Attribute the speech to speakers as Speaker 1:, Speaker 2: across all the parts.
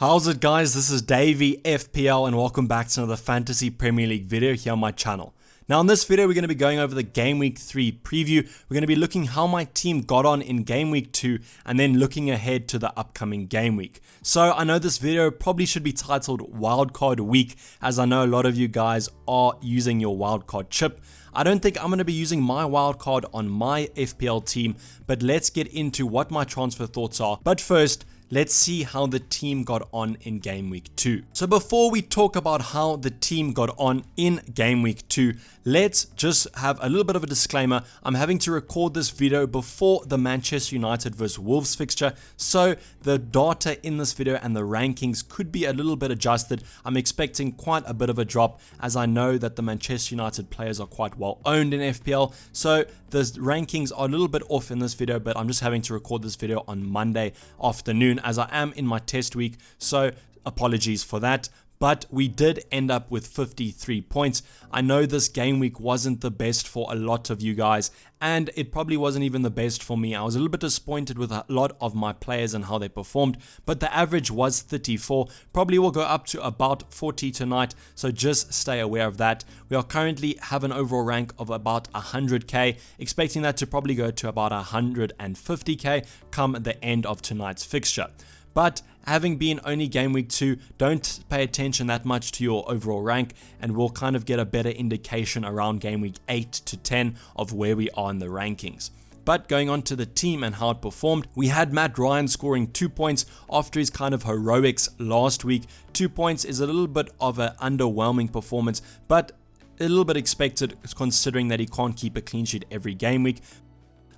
Speaker 1: How's it guys, this is Dayvy, FPL, and welcome back to another Fantasy Premier League video here on my channel. Now in this video we're going to be going over the Game Week 3 preview. We're going to be looking how my team got on in Game Week 2 and then looking ahead to the upcoming Game Week. So I know this video probably should be titled Wildcard Week, as I know a lot of you guys are using your wildcard chip. I don't think I'm going to be using my wildcard on my FPL team, but let's get into what my transfer thoughts are. But first, let's see how the team got on in Game Week 2. So before we talk about how the team got on in Game Week 2, let's just have a little bit of a disclaimer. I'm having to record this video before the Manchester United vs Wolves fixture, so the data in this video and the rankings could be a little bit adjusted. I'm expecting quite a bit of a drop, as I know that the Manchester United players are quite well owned in FPL, so the rankings are a little bit off in this video, but I'm just having to record this video on Monday afternoon as I am in my test week, so apologies for that. But we did end up with 53 points. I know this game week wasn't the best for a lot of you guys, and it probably wasn't even the best for me. I was a little bit disappointed with a lot of my players and how they performed, but the average was 34. Probably will go up to about 40 tonight, so just stay aware of that. We are currently have an overall rank of about 100k, expecting that to probably go to about 150k come the end of tonight's fixture. But having been only Game Week 2, don't pay attention that much to your overall rank, and we'll kind of get a better indication around Game Week 8 to 10 of where we are in the rankings. But going on to the team and how it performed, we had Matt Ryan scoring 2 points after his kind of heroics last week. 2 points is a little bit of an underwhelming performance, but a little bit expected considering that he can't keep a clean sheet every game week.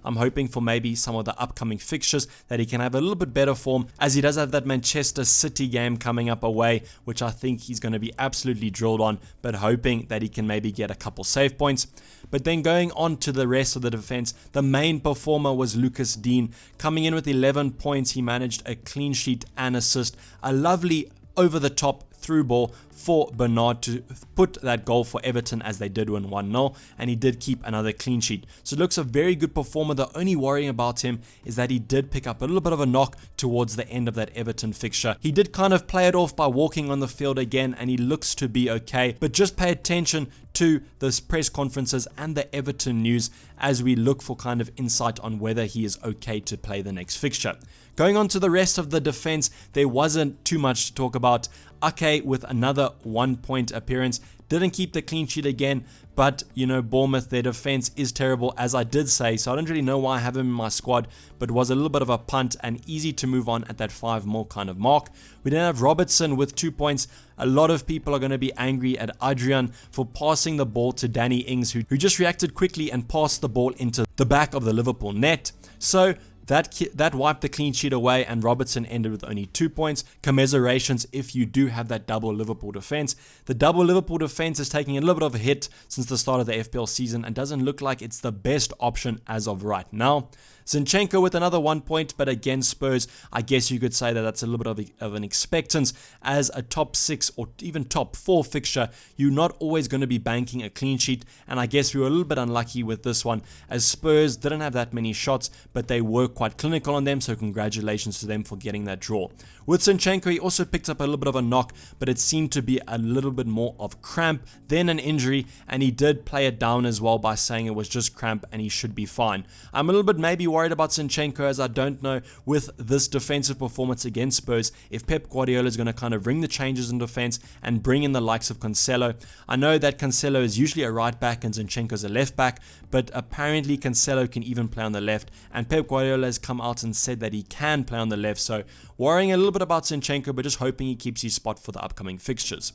Speaker 1: I'm hoping for maybe some of the upcoming fixtures that he can have a little bit better form, as he does have that Manchester City game coming up away, which I think he's going to be absolutely drilled on, but hoping that he can maybe get a couple save points. But then going on to the rest of the defense, the main performer was Lucas Dean. Coming in with 11 points, he managed a clean sheet and assist, a lovely over-the-top through ball for Bernard to put that goal for Everton as they did win 1-0, and he did keep another clean sheet. So it looks a very good performer. The only worrying about him is that he did pick up a little bit of a knock towards the end of that Everton fixture. He did kind of play it off by walking on the field again, and he looks to be okay, but just pay attention to the press conferences and the Everton news as we look for kind of insight on whether he is okay to play the next fixture. Going on to the rest of the defense, there wasn't too much to talk about. Ake with another 1 point appearance, didn't keep the clean sheet again, but you know, Bournemouth, their defense is terrible, as I did say, so I don't really know why I have him in my squad, but was a little bit of a punt and easy to move on at that 5 more kind of mark. We then have Robertson with 2 points. A lot of people are going to be angry at Adrian for passing the ball to Danny Ings, who just reacted quickly and passed the ball into the back of the Liverpool net. So that wiped the clean sheet away, and Robertson ended with only 2 points. Commiserations if you do have that double Liverpool defense. The double Liverpool defense is taking a little bit of a hit since the start of the FPL season and doesn't look like it's the best option as of right now. Zinchenko with another 1 point, but against Spurs, I guess you could say that that's a little bit of an expectance. As a top 6 or even top 4 fixture, you're not always going to be banking a clean sheet, and I guess we were a little bit unlucky with this one, as Spurs didn't have that many shots, but they were quite clinical on them, so congratulations to them for getting that draw. With Zinchenko, he also picked up a little bit of a knock, but it seemed to be a little bit more of cramp than an injury, and he did play it down as well by saying it was just cramp and he should be fine. I'm a little bit maybe worried about Zinchenko, as I don't know with this defensive performance against Spurs if Pep Guardiola is going to kind of bring the changes in defense and bring in the likes of Cancelo. I know that Cancelo is usually a right back and Zinchenko is a left back, but apparently Cancelo can even play on the left, and Pep Guardiola has come out and said that he can play on the left, so worrying a little bit about Zinchenko, but just hoping he keeps his spot for the upcoming fixtures.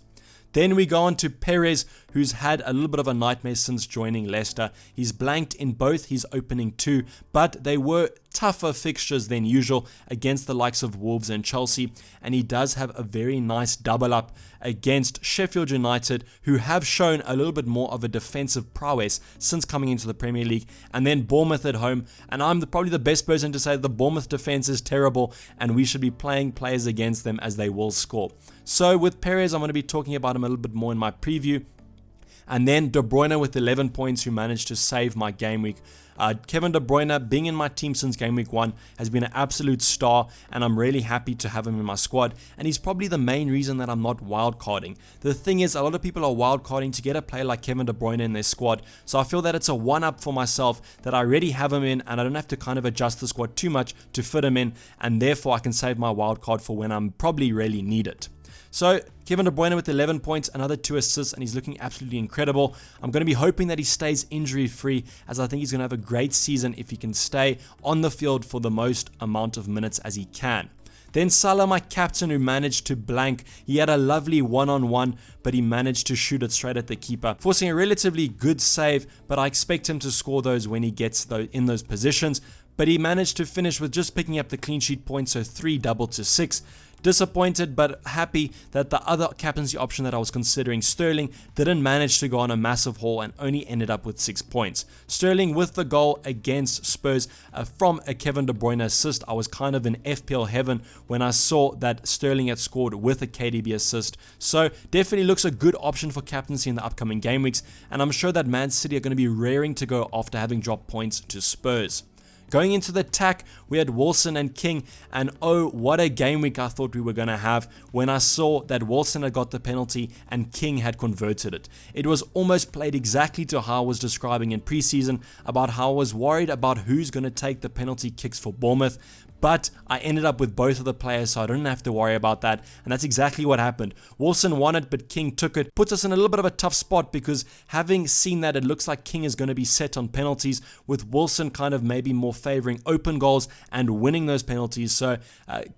Speaker 1: Then we go on to Perez, who's had a little bit of a nightmare since joining Leicester. He's blanked in both his opening 2, but they were tougher fixtures than usual against the likes of Wolves and Chelsea, and he does have a very nice double up against Sheffield United, who have shown a little bit more of a defensive prowess since coming into the Premier League, and then Bournemouth at home, and I'm probably the best person to say the Bournemouth defense is terrible and we should be playing players against them as they will score. So with Perez, I'm going to be talking about him a little bit more in my preview. And then De Bruyne with 11 points, who managed to save my game week. Kevin De Bruyne, being in my team since game week 1, has been an absolute star, and I'm really happy to have him in my squad, and he's probably the main reason that I'm not wildcarding. The thing is, a lot of people are wildcarding to get a player like Kevin De Bruyne in their squad, so I feel that it's a one-up for myself that I already have him in, and I don't have to kind of adjust the squad too much to fit him in, and therefore I can save my wildcard for when I'm probably really need it. So Kevin De Bruyne with 11 points, another 2 assists, and he's looking absolutely incredible. I'm going to be hoping that he stays injury free, as I think he's going to have a great season if he can stay on the field for the most amount of minutes as he can. Then Salah, my captain, who managed to blank. He had a lovely one-on-one, but he managed to shoot it straight at the keeper, forcing a relatively good save, but I expect him to score those when he gets in those positions. But he managed to finish with just picking up the clean sheet points, so 3 double to 6. Disappointed, but happy that the other captaincy option that I was considering, Sterling, didn't manage to go on a massive haul and only ended up with 6 points. Sterling with the goal against Spurs from a Kevin De Bruyne assist. I was kind of in FPL heaven when I saw that Sterling had scored with a KDB assist. So definitely looks a good option for captaincy in the upcoming game weeks, and I'm sure that Man City are going to be raring to go after having dropped points to Spurs. Going into the attack, we had Wilson and King, and oh, what a game week I thought we were going to have when I saw that Wilson had got the penalty and King had converted it. It was almost played exactly to how I was describing in preseason about how I was worried about who's going to take the penalty kicks for Bournemouth. But I ended up with both of the players, so I don't have to worry about that. And that's exactly what happened. Wilson won it, but King took it. Puts us in a little bit of a tough spot, because having seen that, it looks like King is going to be set on penalties, with Wilson kind of maybe more favoring open goals and winning those penalties. So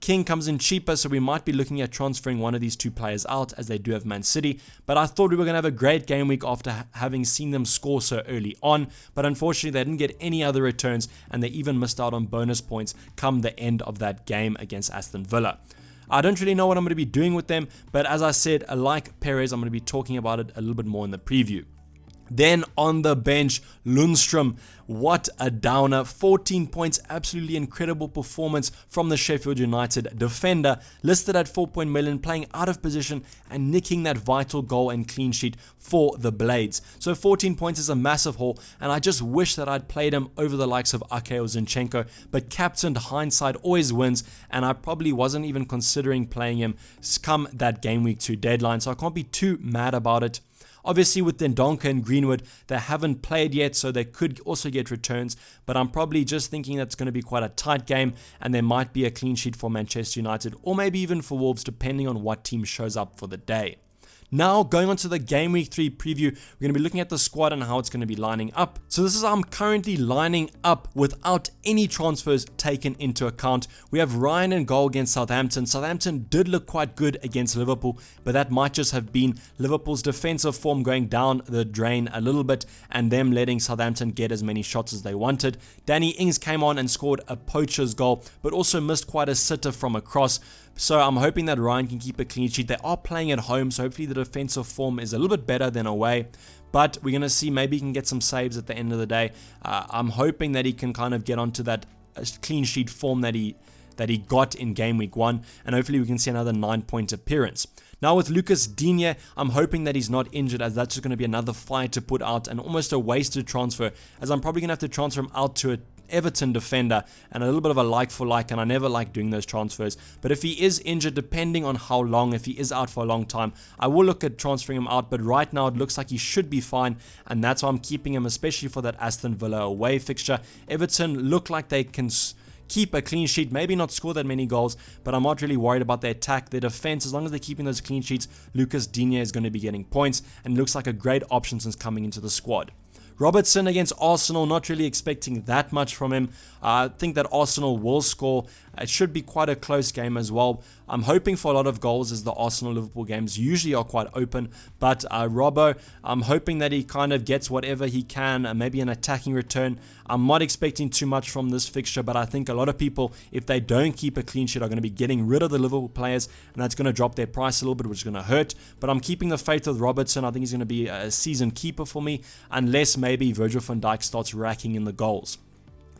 Speaker 1: King comes in cheaper, so we might be looking at transferring one of these 2 players out, as they do have Man City. But I thought we were going to have a great game week after having seen them score so early on. But unfortunately, they didn't get any other returns, and they even missed out on bonus points come the end of that game against Aston Villa. I don't really know what I'm going to be doing with them, but as I said, like Perez, I'm going to be talking about it a little bit more in the preview. Then on the bench, Lundstrom, what a downer. 14 points, absolutely incredible performance from the Sheffield United defender, listed at 4 million, playing out of position and nicking that vital goal and clean sheet for the Blades. So 14 points is a massive haul, and I just wish that I'd played him over the likes of Ake or Zinchenko, but captained, hindsight always wins, and I probably wasn't even considering playing him come that game week 2 deadline, so I can't be too mad about it. Obviously, with Dendoncker and Greenwood, they haven't played yet, so they could also get returns. But I'm probably just thinking that's going to be quite a tight game, and there might be a clean sheet for Manchester United, or maybe even for Wolves, depending on what team shows up for the day. Now, going on to the Game Week 3 preview, we're going to be looking at the squad and how it's going to be lining up. So this is how I'm currently lining up without any transfers taken into account. We have Ryan in goal against Southampton. Southampton did look quite good against Liverpool, but that might just have been Liverpool's defensive form going down the drain a little bit and them letting Southampton get as many shots as they wanted. Danny Ings came on and scored a poacher's goal, but also missed quite a sitter from a cross. So I'm hoping that Ryan can keep a clean sheet. They are playing at home, so hopefully the defensive form is a little bit better than away. But we're going to see, maybe he can get some saves at the end of the day. I'm hoping that he can kind of get onto that clean sheet form that he got in game week 1, and hopefully we can see another 9-point appearance. Now with Lucas Digne, I'm hoping that he's not injured, as that's just going to be another fight to put out and almost a wasted transfer, as I'm probably going to have to transfer him out to a Everton defender and a little bit of a like for like, and I never like doing those transfers. But if he is injured, depending on how long, if he is out for a long time, I will look at transferring him out. But right now it looks like he should be fine, and that's why I'm keeping him, especially for that Aston Villa away fixture. Everton look like they can keep a clean sheet, maybe not score that many goals, but I'm not really worried about their attack. Their defense, as long as they're keeping those clean sheets, Lucas Digne is going to be getting points, and looks like a great option since coming into the squad. Robertson against Arsenal, not really expecting that much from him. I think that Arsenal will score. It should be quite a close game as well. I'm hoping for a lot of goals, as the Arsenal-Liverpool games usually are quite open. But Robbo, I'm hoping that he kind of gets whatever he can, maybe an attacking return. I'm not expecting too much from this fixture, but I think a lot of people, if they don't keep a clean sheet, are going to be getting rid of the Liverpool players, and that's going to drop their price a little bit, which is going to hurt. But I'm keeping the faith with Robertson. I think he's going to be a season keeper for me, unless maybe Virgil van Dijk starts racking in the goals.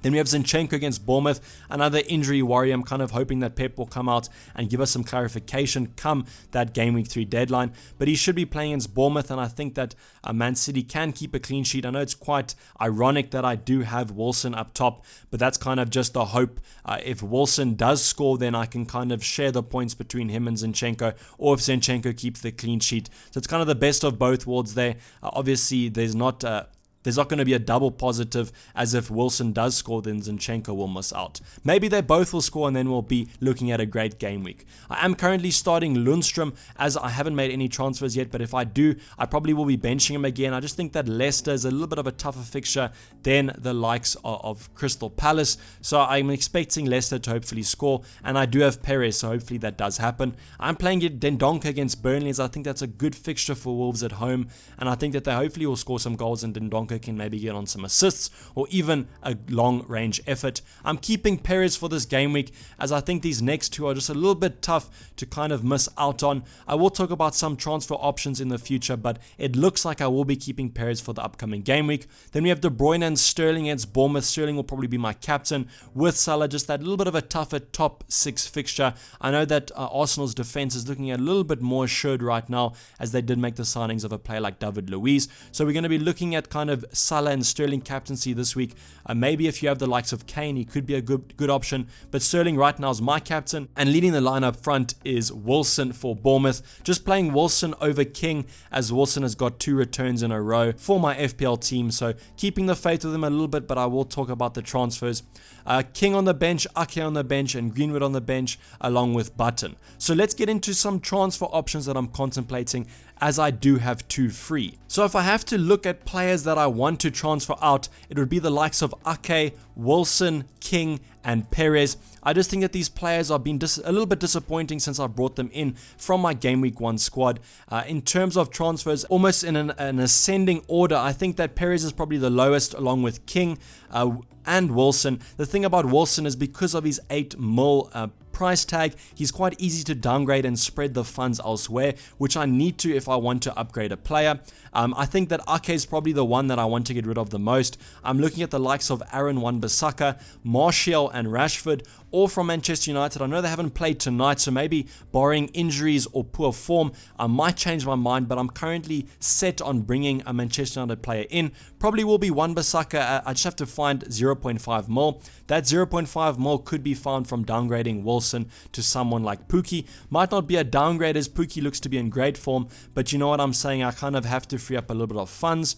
Speaker 1: Then we have Zinchenko against Bournemouth, another injury worry. I'm kind of hoping that Pep will come out and give us some clarification come that Game Week 3 deadline. But he should be playing against Bournemouth, and I think that Man City can keep a clean sheet. I know it's quite ironic that I do have Wilson up top, but that's kind of just the hope. If Wilson does score, then I can kind of share the points between him and Zinchenko, or if Zinchenko keeps the clean sheet. So it's kind of the best of both worlds there. Obviously, there's not going to be a double positive, as if Wilson does score, then Zinchenko will miss out. Maybe they both will score, and then we'll be looking at a great game week. I am currently starting Lundstrom, as I haven't made any transfers yet, but if I do, I probably will be benching him again. I just think that Leicester is a little bit of a tougher fixture than the likes of Crystal Palace, so I'm expecting Leicester to hopefully score, and I do have Perez, so hopefully that does happen. I'm playing Dendoncker against Burnley, as I think that's a good fixture for Wolves at home, and I think that they hopefully will score some goals, and Dendoncker can maybe get on some assists or even a long range effort. I'm keeping Perez for this game week, as I think these next two are just a little bit tough to kind of miss out on. I will talk about some transfer options in the future, but it looks like I will be keeping Perez for the upcoming game week. Then we have De Bruyne and Sterling against Bournemouth. Sterling will probably be my captain, with Salah just that little bit of a tougher top 6 fixture. I know that Arsenal's defense is looking a little bit more assured right now, as they did make the signings of a player like David Luiz. So we're going to be looking at kind of Salah and Sterling captaincy this week. Maybe if you have the likes of Kane, he could be a good option, but Sterling right now is my captain, and leading the line up front is Wilson for Bournemouth. Just playing Wilson over King, as Wilson has got 2 returns in a row for my FPL team, so keeping the faith with him a little bit, but I will talk about the transfers. King on the bench, Ake on the bench, and Greenwood on the bench, along with Button. So let's get into some transfer options that I'm contemplating, as I do have 2 free. So if I have to look at players that I want to transfer out, it would be the likes of Ake, Wilson, King, and Perez. I just think that these players have been a little bit disappointing since I brought them in from my Game Week 1 squad. In terms of transfers, almost in an ascending order, I think that Perez is probably the lowest, along with King and Wilson. The thing about Wilson is because of his 8 mil price tag, he's quite easy to downgrade and spread the funds elsewhere, which I need to if I want to upgrade a player. I think that Ake is probably the one that I want to get rid of the most. I'm looking at the likes of Aaron Wan-Bissaka, Martial, and Rashford, all from Manchester United. I know they haven't played tonight, so maybe barring injuries or poor form, I might change my mind, but I'm currently set on bringing a Manchester United player in. Probably will be Wan-Bissaka. I just have to find 0.5 mil. That 0.5 mil could be found from downgrading Wilson to someone like Pukki. Might not be a downgrade, as Pukki looks to be in great form, but you know what I'm saying, I kind of have to free up a little bit of funds.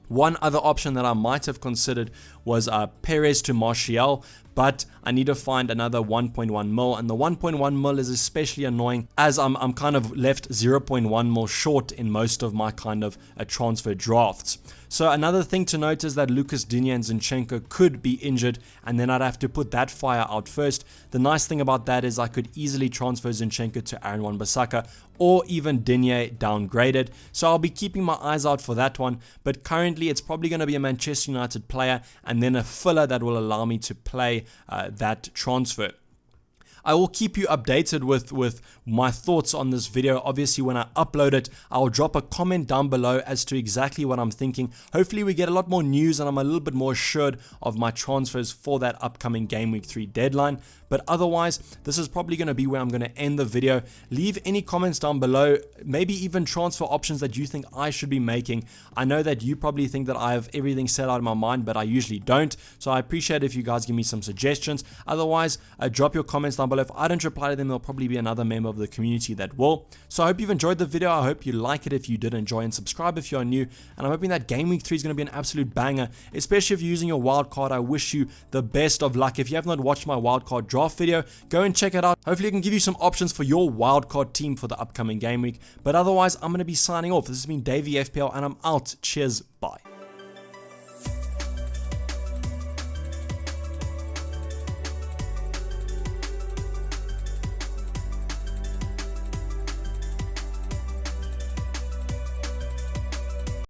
Speaker 1: One other option that I might have considered was Perez to Martial, but I need to find another 1.1 mil, and the 1.1 mil is especially annoying, as I'm kind of left 0.1 mil short in most of my kind of transfer drafts. So another thing to note is that Lucas Digne and Zinchenko could be injured, and then I'd have to put that fire out first. The nice thing about that is I could easily transfer Zinchenko to Aaron Wan-Bissaka, or even Digne downgraded. So I'll be keeping my eyes out for that one, but currently it's probably going to be a Manchester United player, and then a filler that will allow me to play that transfer. I will keep you updated with my thoughts on this video. Obviously, when I upload it, I'll drop a comment down below as to exactly what I'm thinking. Hopefully, we get a lot more news and I'm a little bit more assured of my transfers for that upcoming Game Week 3 deadline. But otherwise, this is probably going to be where I'm going to end the video. Leave any comments down below, maybe even transfer options that you think I should be making. I know that you probably think that I have everything set out in my mind, but I usually don't. So I appreciate if you guys give me some suggestions. Otherwise, drop your comments down below. If I don't reply to them, there'll probably be another member of the community that will. So I hope you've enjoyed the video. I hope you like it if you did enjoy, and subscribe if you're new. And I'm hoping that Game Week 3 is going to be an absolute banger, especially if you're using your wildcard. I wish you the best of luck. If you have not watched my wildcard draft video, go and check it out. Hopefully I can give you some options for your wildcard team for the upcoming game week. But otherwise, I'm going to be signing off. This has been Dayvy FPL, and I'm out. Cheers. Bye.